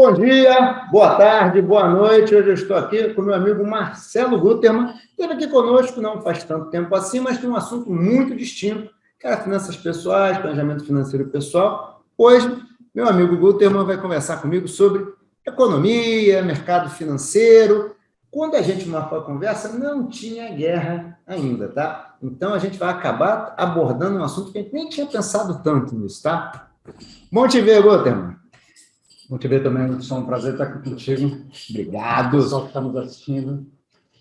Bom dia, boa tarde, boa noite. Hoje eu estou aqui com meu amigo Marcelo Guterman. Esteve aqui conosco não faz tanto tempo assim, mas tem um assunto muito distinto, que era finanças pessoais, planejamento financeiro pessoal. Hoje, meu amigo Guterman vai conversar comigo sobre economia, mercado financeiro. Quando a gente marcou a conversa, não tinha guerra ainda, tá? Então, a gente vai acabar abordando um assunto que a gente nem tinha pensado tanto nisso, tá? Bom te ver, Guterman. Bom te ver também, Hudson. É um prazer estar aqui contigo. Obrigado. O pessoal que está nos assistindo.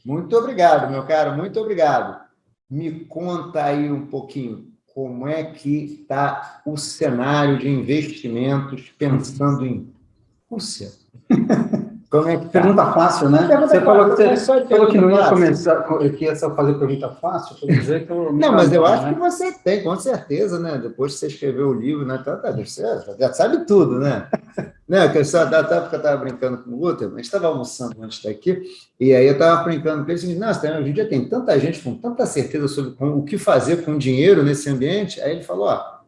Muito obrigado, meu caro, muito obrigado. Me conta aí um pouquinho como é que está o cenário de investimentos pensando em Rússia. Como é que tá? Pergunta fácil, né? Você falou que não ia começar, que ia só fazer pergunta fácil, pelo jeito... Não, mas eu acho que você tem, com certeza, né? Depois que você escreveu o livro, né? Você já sabe tudo, né? Né? Que eu estava brincando com o Guter, a gente estava almoçando antes daqui, e aí eu estava brincando com ele, assim, nossa, hoje em dia tem tanta gente com tanta certeza sobre o que fazer com dinheiro nesse ambiente, aí ele falou, ó...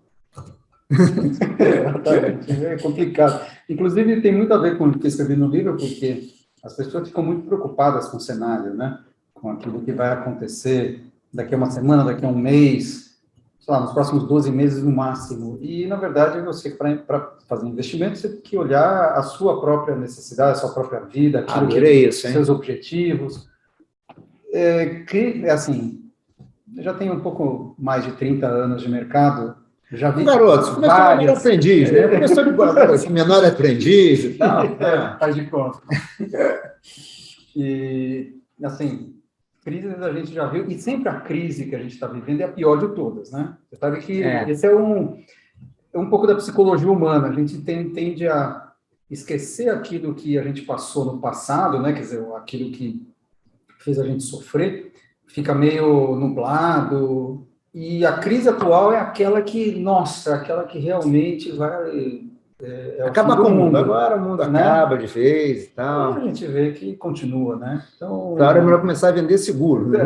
É complicado. Inclusive, tem muito a ver com o que eu escrevi no livro, porque as pessoas ficam muito preocupadas com o cenário, né? Com aquilo que vai acontecer daqui a uma semana, daqui a um mês, sei lá, nos próximos 12 meses no máximo. E, na verdade, você, para fazer investimento, você tem que olhar a sua própria necessidade, a sua própria vida, aquilo que é isso, seus objetivos. Assim, eu já tenho um pouco mais de 30 anos de mercado, já vi garoto, começou de menor aprendiz, né? Começou de menor aprendiz e tal. Faz de conta. E, assim, crises a gente já viu, e sempre a crise que a gente está vivendo é a pior de todas, né? Você sabe que esse é um pouco da psicologia humana, a gente tende a esquecer aquilo que a gente passou no passado, né? Quer dizer, aquilo que fez a gente sofrer, fica meio nublado, e a crise atual é aquela que, nossa, aquela que realmente vai... acaba com o mundo. Agora o mundo acaba de vez e tal. E a gente vê que continua, né? Então, agora é melhor começar a vender seguro. Né?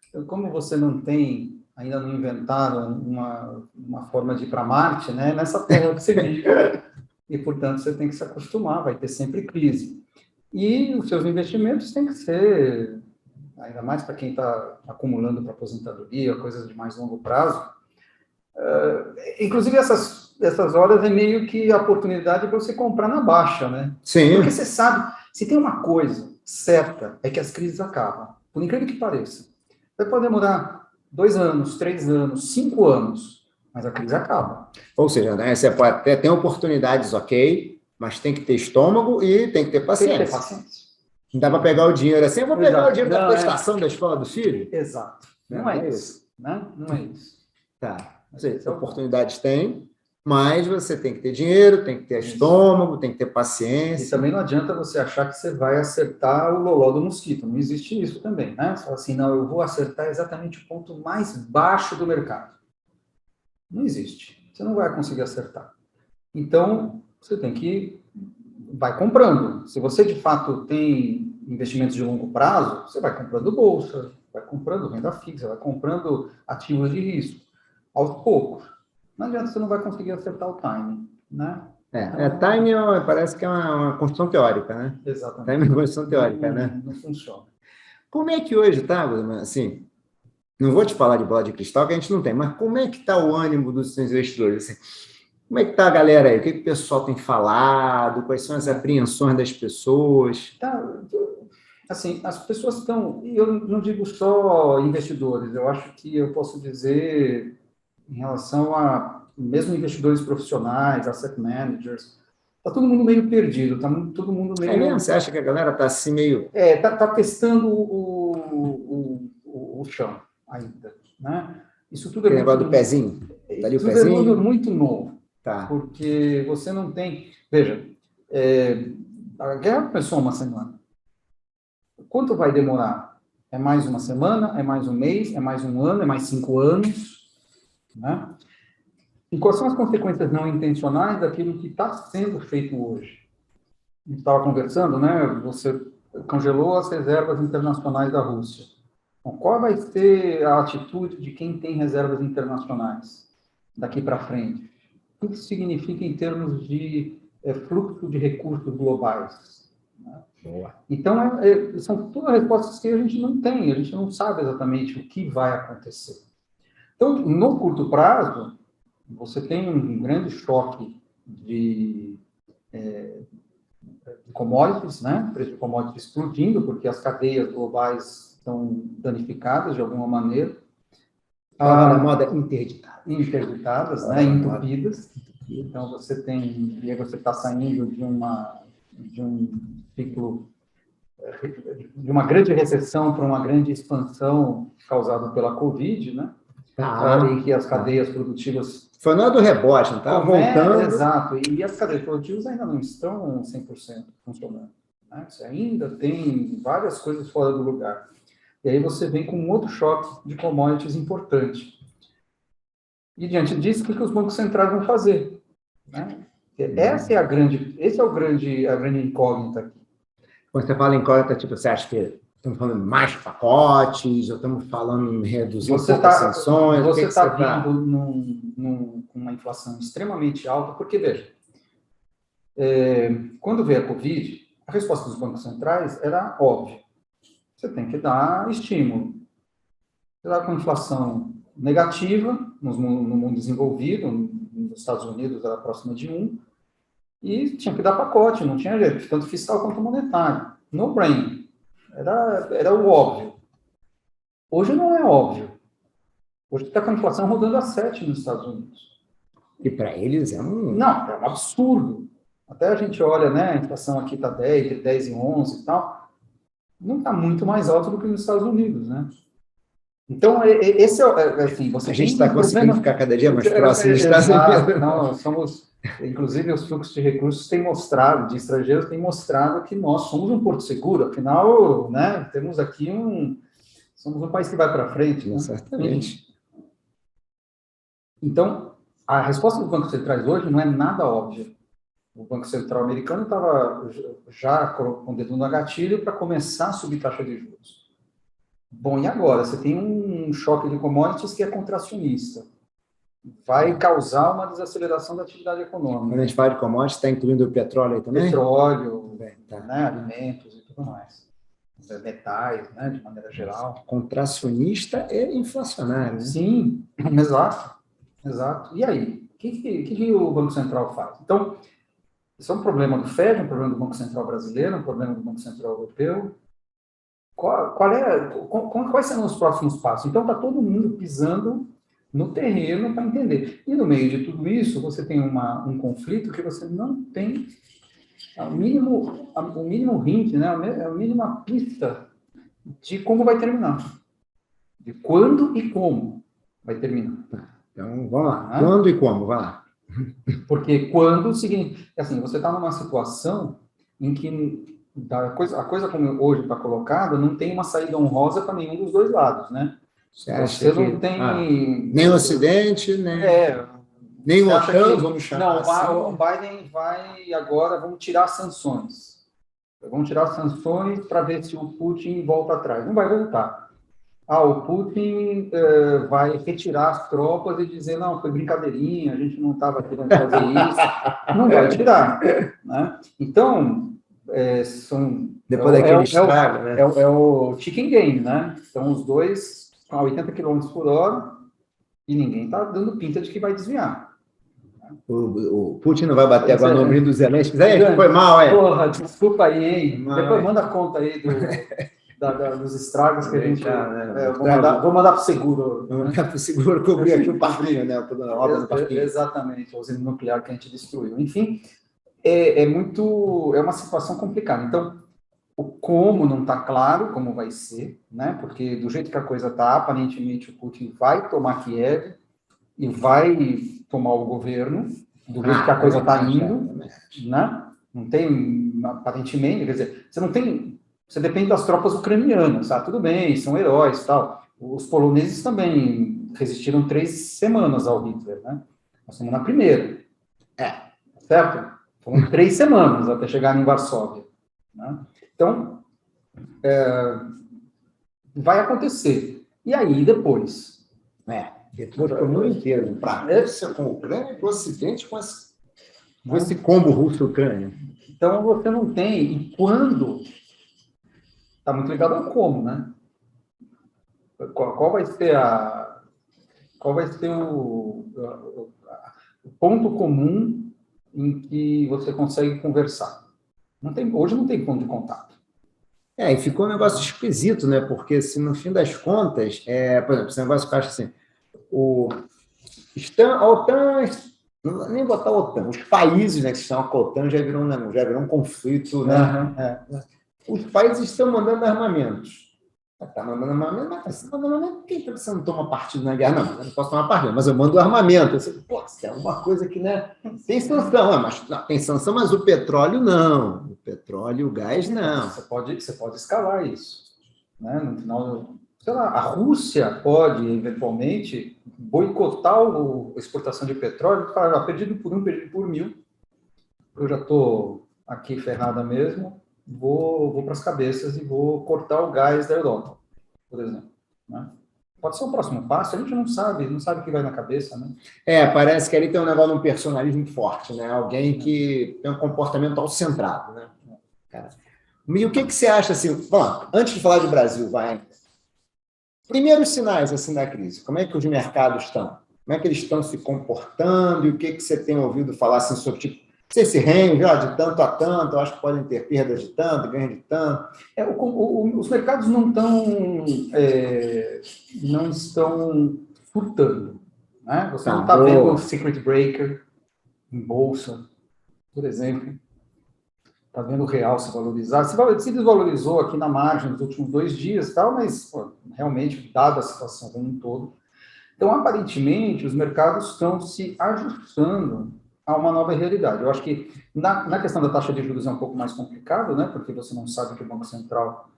Então, como você não tem, ainda não inventaram uma forma de ir para Marte, né? Nessa terra que você vive. E, portanto, você tem que se acostumar, vai ter sempre crise. E os seus investimentos têm que ser, ainda mais para quem está acumulando para aposentadoria, coisas de mais longo prazo. Inclusive, essas horas é meio que a oportunidade para você comprar na baixa, né? Sim. Porque você sabe, se tem uma coisa certa, é que as crises acabam. Por incrível que pareça. Vai poder demorar 2 anos, 3 anos, 5 anos, mas a crise acaba. Ou seja, né, você pode até ter oportunidades, ok, mas tem que ter estômago e tem que ter paciência. Tem que ter paciência. Não dá para pegar o dinheiro assim, eu vou pegar o dinheiro da prestação da escola do filho? Exato. Não é isso. Né? Não é isso. Tá. Ou seja, oportunidades tem, mas você tem que ter dinheiro, tem que ter estômago, tem que ter paciência. E também não adianta você achar que você vai acertar o loló do mosquito. Não existe isso também, né? Você fala assim, não, eu vou acertar exatamente o ponto mais baixo do mercado. Não existe. Você não vai conseguir acertar. Então, você tem que... vai comprando. Se você, de fato, tem investimentos de longo prazo, você vai comprando bolsa, vai comprando renda fixa, vai comprando ativos de risco, aos poucos. Não adianta, você não vai conseguir acertar o timing, né? Timing parece que é uma construção teórica, né? Exatamente. Timing é uma construção teórica, né? Não funciona. Como é que hoje, tá, assim, não vou te falar de bola de cristal, que a gente não tem, mas como é que está o ânimo dos investidores? Assim, como é que está a galera aí? O que o pessoal tem falado? Quais são as apreensões das pessoas? Assim, as pessoas estão... E eu não digo só investidores, eu acho que eu posso dizer em relação a mesmo investidores profissionais, asset managers, está todo mundo meio perdido, está todo mundo meio... É mesmo? Você acha que a galera está assim meio... Está testando o chão ainda, né? Isso tudo é muito... negócio do pezinho? Tá ali o pezinho? Tudo é muito novo. Tá. Porque você não tem... Veja, a guerra começou uma semana. Quanto vai demorar? É mais uma semana? É mais um mês? É mais um ano? É mais 5 anos? Né? E quais são as consequências não intencionais daquilo que está sendo feito hoje? A gente estava conversando, né? Você congelou as reservas internacionais da Rússia. Então, qual vai ser a atitude de quem tem reservas internacionais daqui para frente? o que isso significa em termos de fluxo de recursos globais? Né? Boa. Então, são todas respostas que a gente não tem, a gente não sabe exatamente o que vai acontecer. Então, no curto prazo, você tem um grande choque de commodities, né? O preço de commodities explodindo, porque as cadeias globais estão danificadas de alguma maneira. Estava na moda interditadas. Interditadas, né? Entupidas. Então, você tem... E aí você está saindo de um ciclo... de uma grande recessão para uma grande expansão causada pela Covid, né? Em que as cadeias produtivas... Foi na do rebote, não estava voltando. Exato, e as cadeias produtivas ainda não estão 100% funcionando. Né? Você ainda tem várias coisas fora do lugar. E aí você vem com um outro choque de commodities importante. E diante disso, o que os bancos centrais vão fazer? Né? Esse é a grande incógnita aqui. Quando você fala em incógnita, tipo, você acha que estamos falando de mais pacotes, ou estamos falando em reduzir poucas sanções? Você está vindo com uma inflação extremamente alta, porque, veja, quando veio a Covid, a resposta dos bancos centrais era óbvia. Você tem que dar estímulo. Você está com inflação negativa no mundo desenvolvido, nos Estados Unidos era próxima de 1, e tinha que dar pacote, não tinha jeito, tanto fiscal quanto monetário. No brain. Era o óbvio. Hoje não é óbvio. Hoje está com a inflação rodando a 7 nos Estados Unidos. E para eles é um... Não, é um absurdo. Até a gente olha, né, a inflação aqui está 10 e 11 e tal. Não está muito mais alto do que nos Estados Unidos, né? Então, esse é assim, você... A gente está conseguindo ficar cada dia mais próximo dos Estados Unidos. Não, somos... Inclusive, os fluxos de recursos têm mostrado, de estrangeiros, têm mostrado que nós somos um porto seguro. Afinal, né, temos aqui somos um país que vai para frente. Né? Certamente. Então, a resposta dos bancos centrais hoje não é nada óbvia. O Banco Central americano estava já com o dedo no gatilho para começar a subir taxa de juros. Bom, e agora? Você tem um choque de commodities que é contracionista. Vai causar uma desaceleração da atividade econômica. Quando a gente fala de commodities, está incluindo o petróleo aí também? Petróleo, tá. né, alimentos e tudo mais. Metais, né, de maneira geral. Contracionista e inflacionário, né? Sim, exato. E aí? O que o Banco Central faz? Então, isso é um problema do FED, um problema do Banco Central brasileiro, um problema do Banco Central europeu. Quais serão os próximos passos? Então, está todo mundo pisando no terreno para entender. E no meio de tudo isso, você tem um conflito que você não tem o mínimo hint, né? A mínima pista de como vai terminar. De quando e como vai terminar. Então, vamos lá. Quando e como? Vai lá. Porque quando, assim, você está numa situação em que a coisa como hoje está colocada, não tem uma saída honrosa para nenhum dos dois lados, né? Você não tem... nem o Ocidente, nem o OTAN, vamos chamar assim. O Biden vai agora, vamos tirar sanções. Vamos tirar sanções para ver se o Putin volta atrás. Não vai voltar. O Putin vai retirar as tropas e dizer, não, foi brincadeirinha, a gente não estava querendo fazer isso. Não vai tirar. Né? Então, depois daquele estrago, né? É o chicken game, né? Então, os dois a 80 km por hora e ninguém está dando pinta de que vai desviar. O Putin não vai bater agora no ombro do Zelensky. Foi mal, Porra, desculpa aí, hein? Depois manda a conta aí dos estragos que a gente... Vou mandar para o seguro. Vou mandar para o seguro cobrir aqui o parquinho, né? A obra do parquinho. Exatamente, a usina nuclear que a gente destruiu. Enfim, é uma situação complicada. Então, o como não está claro, como vai ser, né? Porque do jeito que a coisa está, aparentemente o Putin vai tomar Kiev e vai tomar o governo, do jeito que a coisa está indo, né? Não tem, aparentemente, quer dizer, você depende das tropas ucranianas, tá? Tudo bem, são heróis, tal. Os poloneses também resistiram 3 semanas ao Hitler, né? Nós estamos na primeira. Certo? Foram 3 semanas até chegar em Varsóvia, né? Então, vai acontecer. E aí, depois? Depois para o mundo inteiro, para a Rússia com a Ucrânia e para o Ocidente com esse combo Rússia-Ucrânia. Então, você não tem, e quando, está muito ligado ao como, né? Qual vai ser o ponto comum em que você consegue conversar? Hoje não tem ponto de contato. E ficou um negócio esquisito, né? Porque, se no fim das contas, por exemplo, esse negócio que eu acho assim, a OTAN, nem botar a OTAN, os países, né, que estão com a OTAN já virou um conflito, né? Os países estão mandando armamentos. Está mandando armamento, mas está mandando armamento, por que você não toma partido na guerra? Não, eu não posso tomar partido, mas eu mando armamento. Se é alguma coisa que, né? Tem sanção, tem sanção, mas o petróleo não. O petróleo e o gás não. Você pode escalar isso, né? No final, sei lá, a Rússia pode, eventualmente, boicotar a exportação de petróleo, falar, perdido por 1, perdido por 1.000, eu já estou aqui ferrada mesmo, vou para as cabeças e vou cortar o gás da Europa, por exemplo, né? Pode ser o próximo passo, a gente não sabe o que vai na cabeça, né? Parece que ali tem um negócio de um personalismo forte, né? Alguém que tem um comportamento autocentrado, né? Cara. E o que você acha, assim, bom, antes de falar de Brasil, primeiros sinais, assim, da crise, como é que os mercados estão? Como é que eles estão se comportando e o que você tem ouvido falar, assim, sobre, tipo, esse range, de tanto a tanto, eu acho que podem ter perdas de tanto, ganhos de tanto. Os mercados não estão furtando, né? Você não está vendo o circuit breaker em bolsa, por exemplo. Está vendo o real se valorizar. Se desvalorizou aqui na margem nos últimos 2 dias, mas realmente, dada a situação como um todo. Então, aparentemente, os mercados estão se ajustando a uma nova realidade. Eu acho que na questão da taxa de juros é um pouco mais complicado, né? Porque você não sabe o que o Banco Central...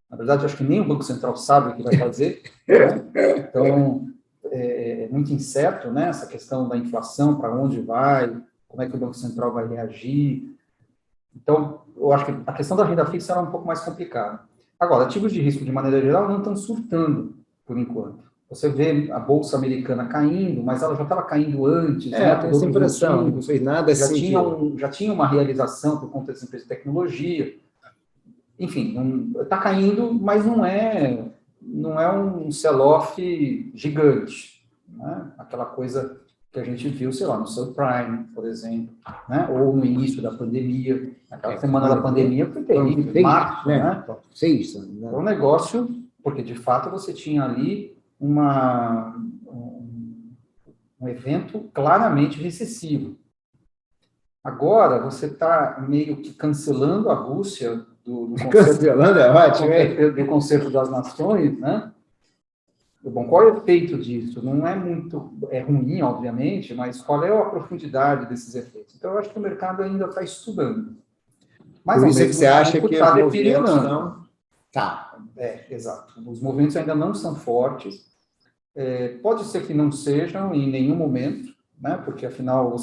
Na verdade, eu acho que nem o Banco Central sabe o que vai fazer, né? Então, é muito incerto, né? Essa questão da inflação, para onde vai, como é que o Banco Central vai reagir. Então, eu acho que a questão da renda fixa era um pouco mais complicada. Agora, ativos de risco, de maneira geral, não estão surtando, por enquanto. Você vê a Bolsa Americana caindo, mas ela já estava caindo antes, né? Tem essa impressão, não fez nada assim. Já tinha uma realização por conta das empresas de tecnologia. Enfim, está caindo, mas não é um sell-off gigante, né? Aquela coisa que a gente viu, sei lá, no subprime, por exemplo, né? Ou no início da pandemia. Aquela semana da pandemia foi terrível, março, né? Foi um negócio, porque de fato você tinha ali um evento claramente recessivo. Agora, você está meio que cancelando a Rússia do Concerto das Nações, né? Bom, qual é o efeito disso? Não é muito... É ruim, obviamente, mas qual é a profundidade desses efeitos? Então, eu acho que o mercado ainda está estudando. Mas, por isso que você acha que está deteriorando. Não... Tá. Exato. Os movimentos ainda não são fortes. Pode ser que não sejam em nenhum momento, né? Porque, afinal,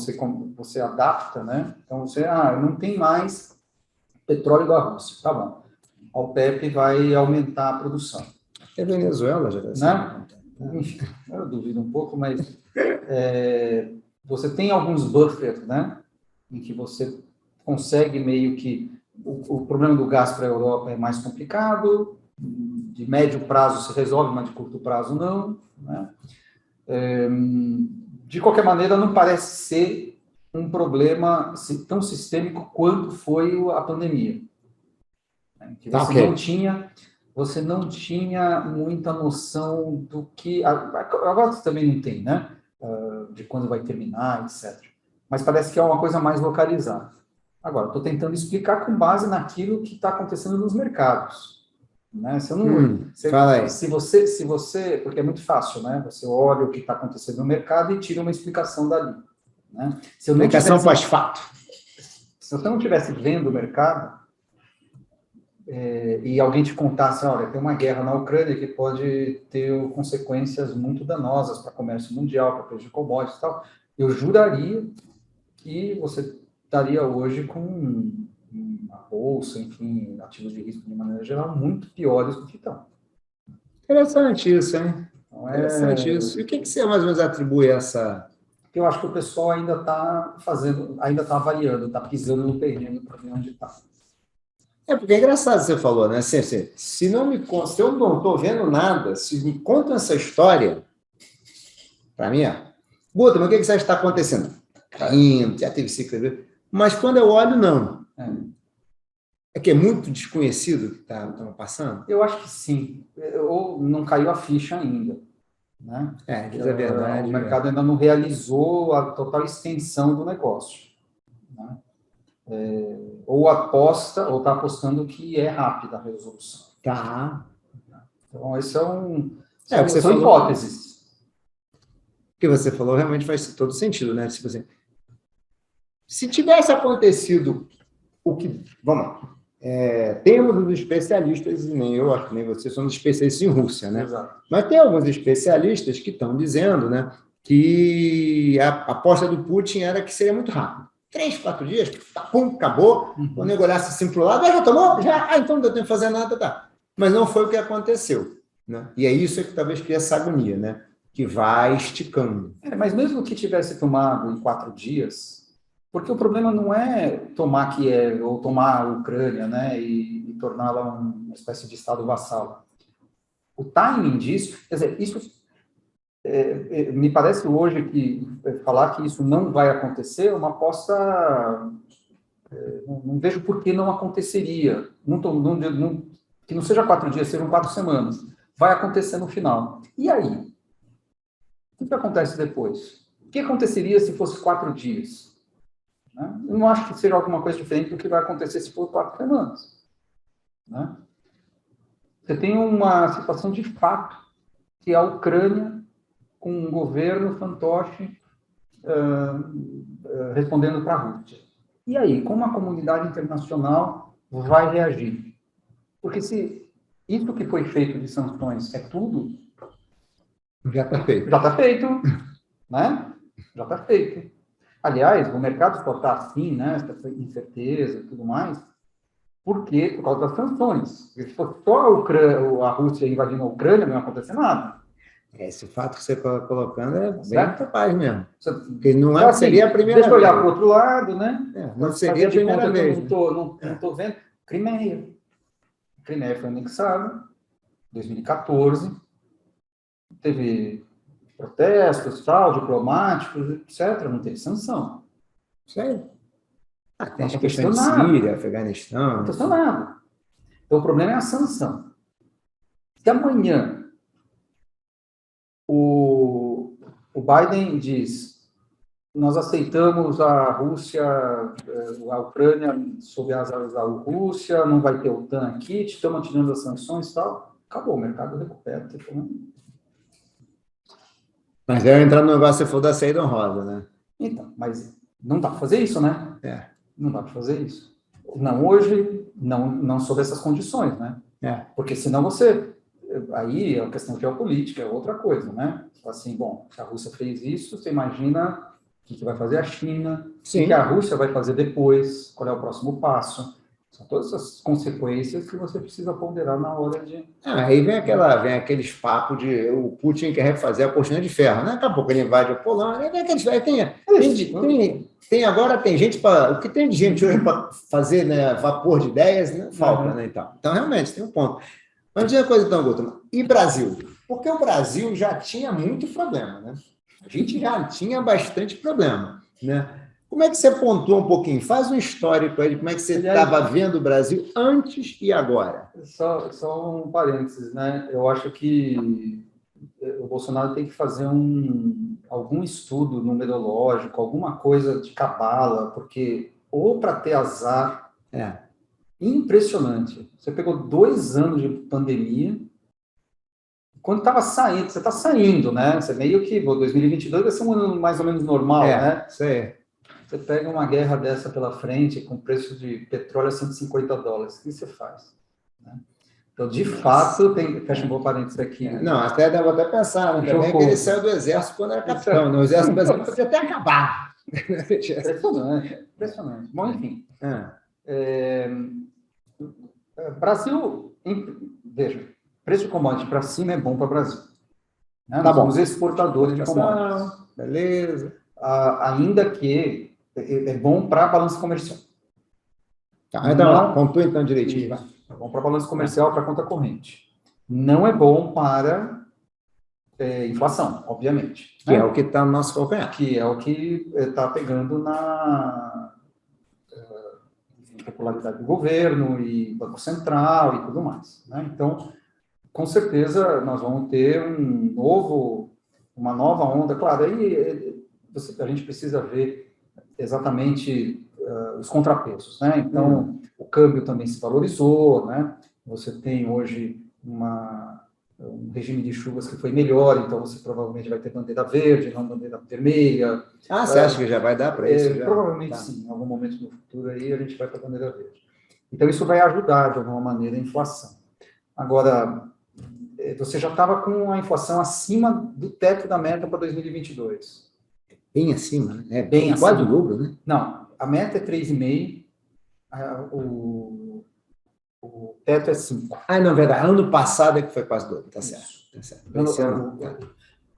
você adapta, né? Então, não tem mais petróleo da Rússia. Tá bom. A OPEP vai aumentar a produção. A Venezuela já está né? Enfim, eu duvido um pouco, mas você tem alguns buffers, né? Em que você consegue meio que... O problema do gás para a Europa é mais complicado, de médio prazo se resolve, mas de curto prazo não, né? De qualquer maneira, não parece ser um problema tão sistêmico quanto foi a pandemia. Que você não tinha muita noção do que... Agora você também não tem, né? De quando vai terminar, etc. Mas parece que é uma coisa mais localizada. Agora, estou tentando explicar com base naquilo que está acontecendo nos mercados. Né? Fala aí. Se você... Porque é muito fácil, né? Você olha o que está acontecendo no mercado e tira uma explicação dali. Né? Explicação pós-fato. Se você não estivesse vendo o mercado, e alguém te contasse, olha, tem uma guerra na Ucrânia que pode ter consequências muito danosas para o comércio mundial, para o preço de commodities e tal, eu juraria que você estaria hoje com uma bolsa, enfim, ativos de risco de maneira geral, muito piores do que estão. Interessante isso, hein? Então, Interessante isso. E o que você mais ou menos atribui a essa... eu acho que o pessoal ainda está ainda está avaliando, está pisando no terreno para ver onde está. Porque é engraçado você falou, né? Se eu não estou vendo nada, se me contam essa história, para mim, Guto, mas o que você acha que está acontecendo? Caindo, já teve ciclo. Mas quando eu olho, não. É que é muito desconhecido o que está passando? Eu acho que sim. Ou não caiu a ficha ainda. Né? Diz a verdade. O mercado ainda não realizou a total extensão do negócio. Né? Ou está apostando que é rápida a resolução. Tá. Então, esse são são hipóteses. O que você falou realmente faz todo sentido, né? Tipo assim, se tivesse acontecido o que... Vamos lá. Temos os especialistas, e nem eu, acho que nem você, somos especialistas em Rússia, né? Exato. Mas tem alguns especialistas que estão dizendo, né, que a aposta do Putin era que seria muito rápido. 3, 4 dias, pum, acabou. Quando o nego olhasse assim para o lado, já tomou? Já? Então não deu tempo de fazer nada, tá. Mas não foi o que aconteceu. Né? E é isso que talvez cria essa agonia, né? Que vai esticando. Mas mesmo que tivesse tomado em 4 dias, porque o problema não é tomar Kiev ou tomar a Ucrânia, né, e torná-la uma espécie de Estado vassalo. O timing disso, quer dizer, isso me parece hoje que falar que isso não vai acontecer é uma aposta. Não vejo por que não aconteceria. Que não seja 4 dias, sejam 4 semanas. Vai acontecer no final. E aí? O que acontece depois? O que aconteceria se fosse 4 dias? Né? Eu não acho que seja alguma coisa diferente do que vai acontecer se for 4 semanas. Né? Você tem uma situação de fato, que é a Ucrânia com um governo fantoche respondendo para a Rússia. E aí, como a comunidade internacional vai reagir? Porque se isso que foi feito de sanções é tudo... Já está feito. Já está feito, né? Já está feito. Aliás, o mercado só está assim, né? Essa incerteza e tudo mais, porque por causa das sanções. Se fosse só a Rússia invadindo a Ucrânia, não ia acontecer nada. Esse fato que você está colocando é bem capaz mesmo. Porque não é, seria a primeira vez. Deixa eu olhar vez. para o outro lado, né? Não seria a primeira vez. Não estou vendo. Crimeia. Crimeia foi anexada em 2014. Teve protestos, diplomáticos, etc. Não teve sanção. Sério? Tem a questão de Síria, Afeganistão. Não estou nada. Então, o problema é a sanção. Se amanhã o Biden diz: nós aceitamos a Rússia, a Ucrânia sob as asas da Rússia, não vai ter OTAN aqui, estamos tirando as sanções e tal, acabou, o mercado recupera. Mas eu entrar no negócio, você falou da saída honrosa, né? Então, mas não dá para fazer isso, né? Não dá para fazer isso. Não hoje, não sob essas condições, né? Porque senão você... Aí é uma questão geopolítica, é outra coisa, né? Assim, bom, se a Rússia fez isso, você imagina o que vai fazer a China, o que a Rússia vai fazer depois, qual é o próximo passo. São todas essas consequências que você precisa ponderar na hora de... Aí vem aqueles papos de o Putin quer refazer a cortina de ferro, né? Daqui a pouco ele invade a Polônia, agora tem gente para... O que tem de gente hoje para fazer, né, vapor de ideias, né? Falta, né? Então, realmente, tem um ponto. Mas diga uma coisa, então, Guto, e Brasil? Porque o Brasil já tinha muito problema, né? A gente já tinha bastante problema, né? Como é que você pontua um pouquinho? Faz um histórico aí de como é que você estava vendo o Brasil antes e agora. Só um parênteses, né? Eu acho que o Bolsonaro tem que fazer algum estudo numerológico, alguma coisa de cabala, porque ou para ter azar... Impressionante. Você pegou 2 anos de pandemia. Quando estava saindo, você está saindo, né? Você meio que 2022 vai ser um ano mais ou menos normal, né? Sim. Você pega uma guerra dessa pela frente, com preço de petróleo a $150. O que você faz? Né? Então, de fato, fecha um bom parênteses aqui. Não, até dava até pensar, né? Também que ele saiu do exército quando era capitão. No exército brasileiro podia até acabar. Impressionante. Bom, enfim. Brasil, veja, preço de commodity para cima é bom para o Brasil. Né? Nós somos exportadores de commodities. Beleza. Ainda que é bom para a balança comercial. Tá, então, pontua então direitinho. É bom para a balança comercial, para a conta corrente. Não é bom para inflação, obviamente. Que é o que está no nosso calcanhar. Que é o que está pegando na popularidade do governo e Banco Central e tudo mais. Né? Então, com certeza, nós vamos ter uma nova onda. Claro, aí a gente precisa ver exatamente os contrapesos. Né? Então, o câmbio também se valorizou. Né? Você tem hoje um regime de chuvas que foi melhor, então você provavelmente vai ter bandeira verde, não bandeira vermelha. Você acha que já vai dar para isso? Provavelmente sim, em algum momento no futuro aí a gente vai para a bandeira verde. Então isso vai ajudar de alguma maneira a inflação. Agora, você já estava com a inflação acima do teto da meta para 2022. Bem acima, né? Bem acima. Quase o dobro, né? Não, a meta é 3,5, o teto é 5. Não, verdade. Ano passado é que foi quase dobro, tá certo. Tá certo.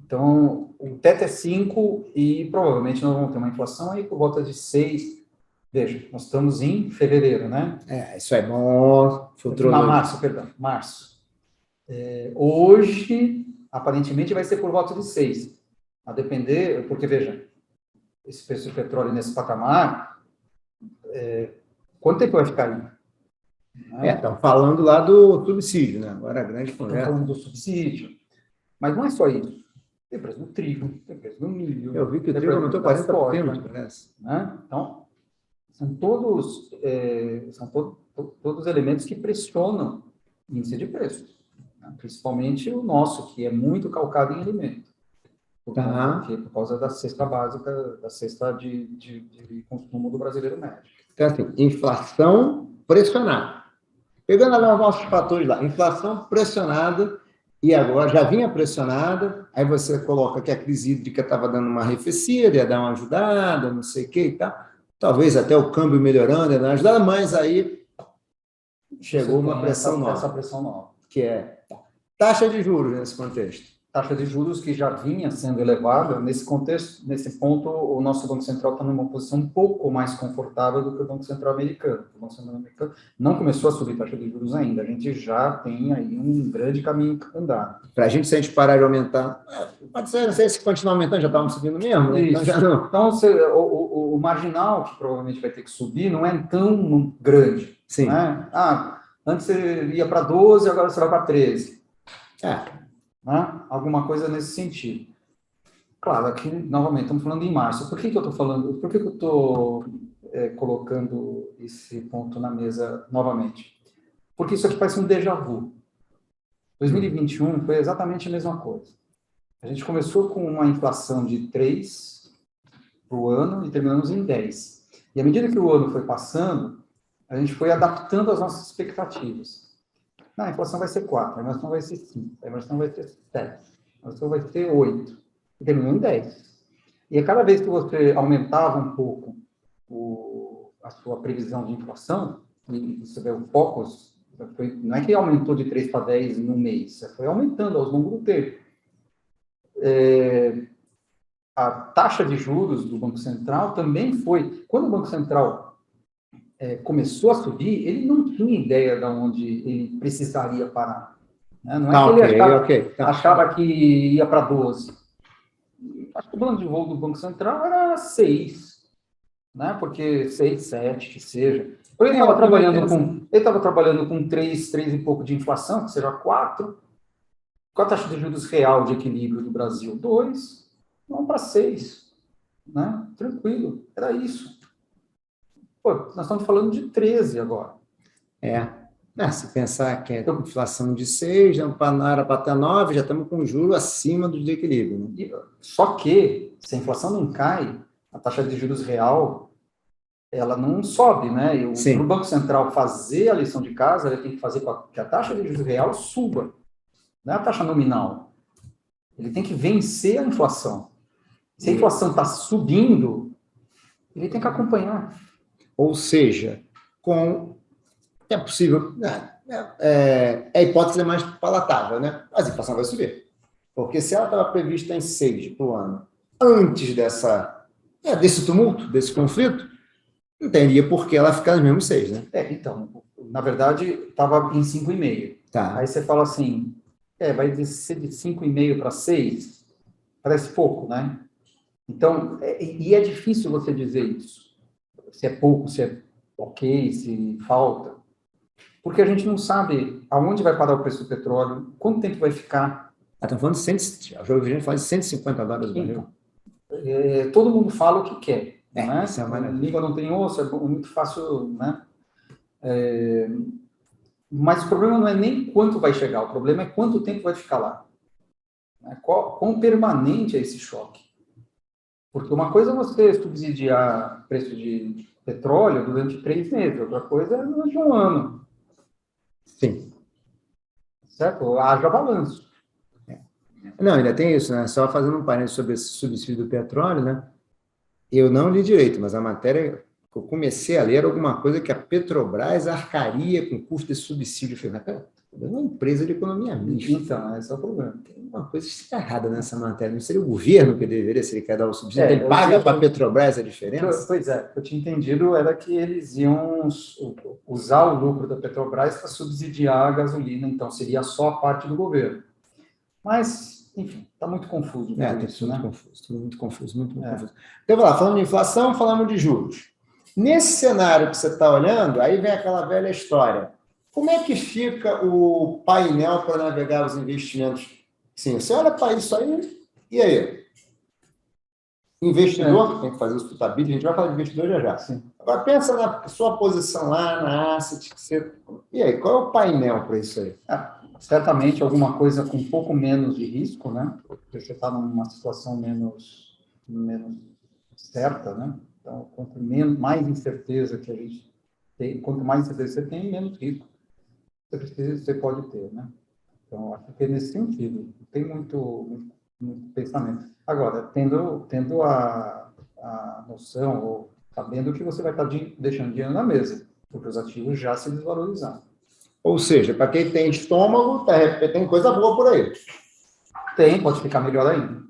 Então, o teto é 5 e provavelmente nós vamos ter uma inflação aí por volta de 6. Veja, nós estamos em fevereiro, né? Isso é bom. Março. Hoje, aparentemente, vai ser por volta de 6. A depender, porque, veja, esse preço do petróleo nesse patamar, quanto tempo vai ficar aí? Estão falando lá do subsídio, né? Agora a grande conversa. Estão falando do subsídio. Mas não é só isso. Tem preço do trigo, tem preço do milho. Eu vi que o trigo aumentou 40%, parece. Né? Então, são todos elementos que pressionam o índice de preços. Né? Principalmente o nosso, que é muito calcado em alimento. Por causa da cesta básica, da cesta de consumo do brasileiro médio. Então, assim, inflação pressionada. Pegando lá os nossos fatores lá, inflação pressionada, e agora já vinha pressionada, aí você coloca que a crise hídrica estava dando uma arrefecida, ia dar uma ajudada, não sei o que e tal. Talvez até o câmbio melhorando, ia dar uma ajudada, mas aí chegou uma pressão nova. Essa pressão nova. Que é taxa de juros nesse contexto. Taxa de juros que já vinha sendo elevada, nesse contexto, nesse ponto, o nosso Banco Central está numa posição um pouco mais confortável do que o Banco Central americano. O Banco Central americano não começou a subir taxa de juros ainda, a gente já tem aí um grande caminho andado. Para a gente, se a gente parar de aumentar, pode ser, não sei se continuar aumentando, já estávamos subindo mesmo, né? Então, já não. Então o marginal que provavelmente vai ter que subir não é tão grande. Sim. Né? Antes você ia para 12, agora você vai para 13. Né? Alguma coisa nesse sentido. Claro, aqui, novamente, estamos falando em março. Por que eu estou falando? Por que eu estou colocando esse ponto na mesa novamente? Porque isso aqui parece um déjà vu. 2021 foi exatamente a mesma coisa. A gente começou com uma inflação de 3 para o ano e terminamos em 10. E à medida que o ano foi passando, a gente foi adaptando as nossas expectativas. A inflação vai ser 4, a inflação vai ser 5, a inflação vai ser 7, a inflação vai ser 8, e terminou em 10. E a cada vez que você aumentava um pouco a sua previsão de inflação, e você vê o Focus, não é que aumentou de 3 para 10 no mês, foi aumentando ao longo do tempo. A taxa de juros do Banco Central também foi... Quando o Banco Central começou a subir, ele não tinha ideia de onde ele precisaria parar. Né? Não é que ele achava que ia para 12. Acho que o plano de voo do Banco Central era 6, né? Porque 6, 7, que seja. Ele estava trabalhando com 3 e pouco de inflação, que seja 4. Com a taxa de juros real de equilíbrio do Brasil, 2, vamos para 6. Né? Tranquilo, era isso. Pô, nós estamos falando de 13 agora. Se pensar que é inflação de 6, já era para estar 9, já estamos com juros acima do de equilíbrio. Né? Só que, se a inflação não cai, a taxa de juros real, ela não sobe, né? E o Banco Central fazer a lição de casa, ele tem que fazer com que a taxa de juros real suba. Não é a taxa nominal. Ele tem que vencer a inflação. Se a inflação está subindo, ele tem que acompanhar. Ou seja, é possível, a hipótese é mais palatável, né? Mas a inflação vai subir. Porque se ela estava prevista em 6 para o ano, antes desse tumulto, desse conflito, não teria por que ela ficar nos mesmos 6, né? Então, na verdade, estava em 5,5. Tá. Aí você fala assim, vai ser de 5,5 para 6, parece pouco, né? Então, e é difícil você dizer isso. Se é pouco, se é ok, se falta. Porque a gente não sabe aonde vai parar o preço do petróleo, quanto tempo vai ficar. Estão falando de gente fala de $150 o barril. Todo mundo fala o que quer. Né? Isso é maravilha. Língua não tem osso, é muito fácil, né? Mas o problema não é nem quanto vai chegar, o problema é quanto tempo vai ficar lá. Né? Quão permanente é esse choque? Porque uma coisa é você subsidiar o preço de petróleo durante 3 meses, outra coisa é durante 1 ano. Sim. Certo? Haja balanço. Não, ainda tem isso, né? Só fazendo um parênteses sobre esse subsídio do petróleo, né? Eu não li direito, mas a matéria que eu comecei a ler era alguma coisa que a Petrobras arcaria com custo de subsídio. Eu falei, cara, é uma empresa de economia mista. Então, esse é o problema. Tem uma coisa errada nessa matéria. Não seria o governo que deveria, se ele quer dar o subsídio, ele paga para a Petrobras a diferença? Pois é, o que eu tinha entendido era que eles iam usar o lucro da Petrobras para subsidiar a gasolina, então seria só a parte do governo. Mas, enfim, está muito confuso. Tudo muito confuso, muito confuso. Então, vamos lá, falando de inflação, falamos de juros. Nesse cenário que você está olhando, aí vem aquela velha história. Como é que fica o painel para navegar os investimentos? Sim, você olha para isso aí, e aí? Investidor, tem que fazer o suitability, a gente vai falar de investidor já. Sim. Agora, pensa na sua posição lá, na asset, e aí, qual é o painel para isso aí? Certamente alguma coisa com um pouco menos de risco, né? Porque você está numa situação menos certa, né? Então, quanto mais incerteza que a gente tem, quanto mais incerteza você tem, menos risco você pode ter, né? Então, acho que é nesse sentido. Tem muito pensamento. Agora, tendo a noção, ou sabendo que você vai estar deixando dinheiro na mesa, porque os ativos já se desvalorizaram. Ou seja, para quem tem estômago, tem coisa boa por aí. Tem, pode ficar melhor ainda.